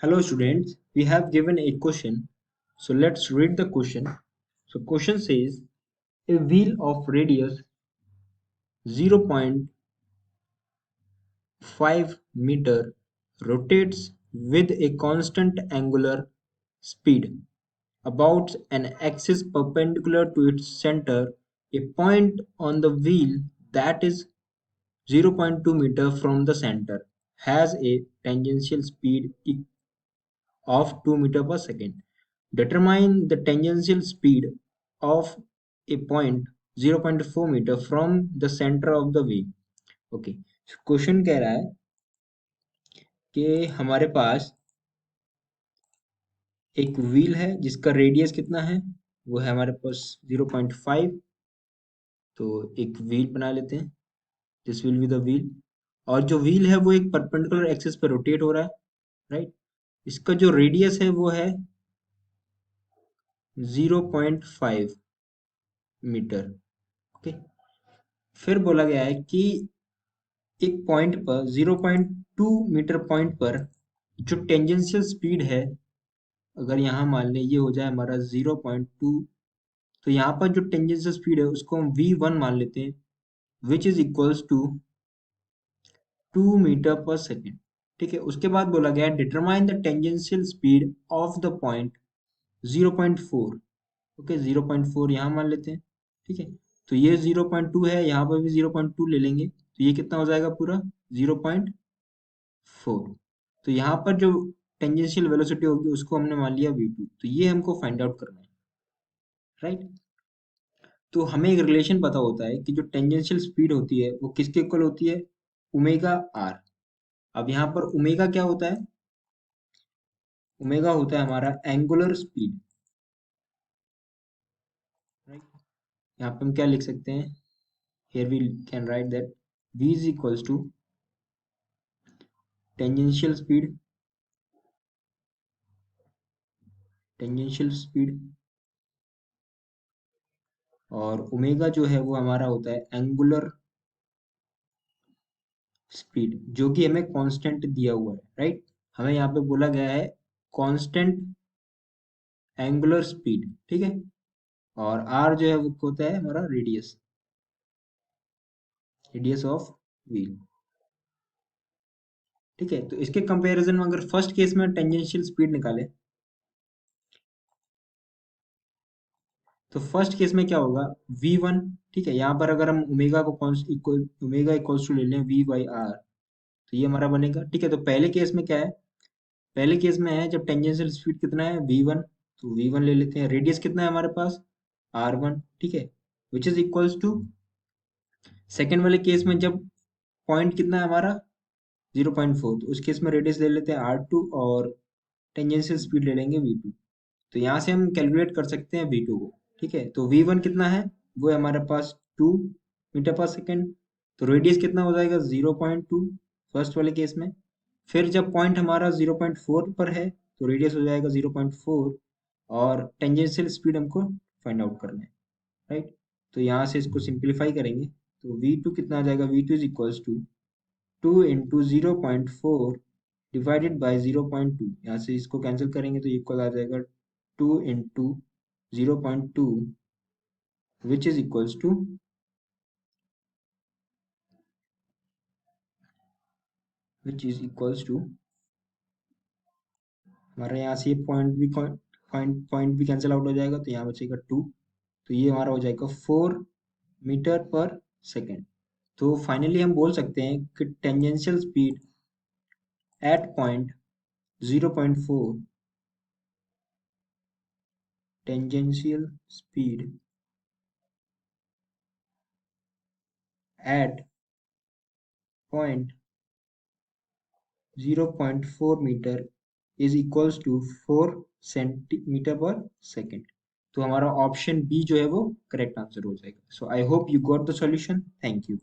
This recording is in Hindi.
Hello students, we have given a question. So let's read the question. So question says a wheel of radius 0.5 meter rotates with a constant angular speed about an axis perpendicular to its center. A point on the wheel that is 0.2 meter from the center has a tangential speed of 2 meter per second. Determine the tangential speed of a point 0.4 meter from the center of the wheel. Okay, question कह रहा है कि हमारे पास एक व्हील है जिसका रेडियस कितना है, वो है हमारे पास 0.5। तो एक व्हील बना लेते हैं, this will be the wheel. और जो व्हील है वो एक परपेंडिकुलर एक्सिस पे रोटेट हो रहा है, राइट। इसका जो रेडियस है वो है 0.5 मीटर। ओके, फिर बोला गया है कि एक पॉइंट पर 0.2 मीटर पॉइंट पर जो टेंजेंशियल स्पीड है, अगर यहाँ मान लें ये हो जाए हमारा 0.2, तो यहाँ पर जो टेंजेंशियल स्पीड है उसको हम v1 मान लेते हैं, which is equals to 2 metre per second. ठीक है, उसके बाद बोला गया है determine the tangential speed of the point 0.4। Okay, 0.4 यहाँ मान लेते हैं। ठीक है, तो ये 0.2 है, यहाँ पर भी 0.2 ले लेंगे, तो ये कितना हो जाएगा पूरा 0.4। तो यहाँ पर जो टेंजेंशियल वेलोसिटी होगी उसको हमने मान लिया v2, तो ये हमको फाइंड आउट करना है, राइट। तो हमें एक रिलेशन पता होता है कि जो टेंजेंशियल स्पीड होती है वो किसके इक्वल होती है, ओमेगा आर। अब यहाँ पर ओमेगा क्या होता है, ओमेगा होता है हमारा एंगुलर स्पीड, राइट। यहाँ पे हम क्या लिख सकते हैं, here we can write that v is equals to tangential speed, tangential speed, और ओमेगा जो है वो हमारा होता है एंगुलर स्पीड, जो कि हमें कांस्टेंट दिया हुआ है, राइट। हमें यहाँ पे बोला गया है कांस्टेंट एंगुलर स्पीड, ठीक है। और आर जो है वो होता है हमारा रेडियस, रेडियस ऑफ व्हील। ठीक है, तो इसके कंपैरिजन में अगर फर्स्ट केस में टेंजेंशियल स्पीड निकाले, तो फर्स्ट केस में क्या होगा v1। ठीक है, यहाँ पर अगर हम ओमेगा को ओमेगा इक्वल्स टू ले लें v बाई आर, तो ये हमारा बनेगा। ठीक है, तो पहले केस में क्या है, पहले केस में है जब टेंजेंशियल स्पीड कितना है v1, तो v1 ले लेते हैं। रेडियस कितना है हमारे पास r1, ठीक है, which is equals to second वाले केस में जब पॉइंट कितना है हमारा 0.4, तो उस केस में रेडियस ले लेते हैं r2 और टेंजेंशियल स्पीड ले लेंगे v2। तो यहाँ से हम कैलकुलेट कर सकते हैं v2 को। ठीक है, तो v1 कितना है, वो है हमारे पास 2 मीटर पर सेकेंड। तो रेडियस कितना हो जाएगा 0.2 फर्स्ट वाले केस में। फिर जब पॉइंट हमारा 0.4 पर है तो रेडियस हो जाएगा 0.4, और टेंजेंशियल स्पीड हमको फाइंड आउट करना है, राइट। तो यहाँ से इसको सिंप्लीफाई करेंगे तो v2 कितना आ जाएगा, v2 is equals to 2 into 0.4 divided by 0.2। यहाँ से इसको कैंसिल करेंगे तो इक्वल आ जाएगा 2 into 0.2 which is equals to हमारा यहाँ से पॉइंट भी कैंसिल आउट हो जाएगा, तो यहाँ बचेगा 2। तो ये हमारा हो जाएगा 4 मीटर पर सेकेंड। तो फाइनली हम बोल सकते हैं कि tangential speed at point 0.4, tangential speed at point 0.4 metre is equals to 4 centimetre per second. तो हमारा ऑप्शन बी जो है वो करेक्ट आंसर हो जाएगा। So I hope you got the solution. Thank you.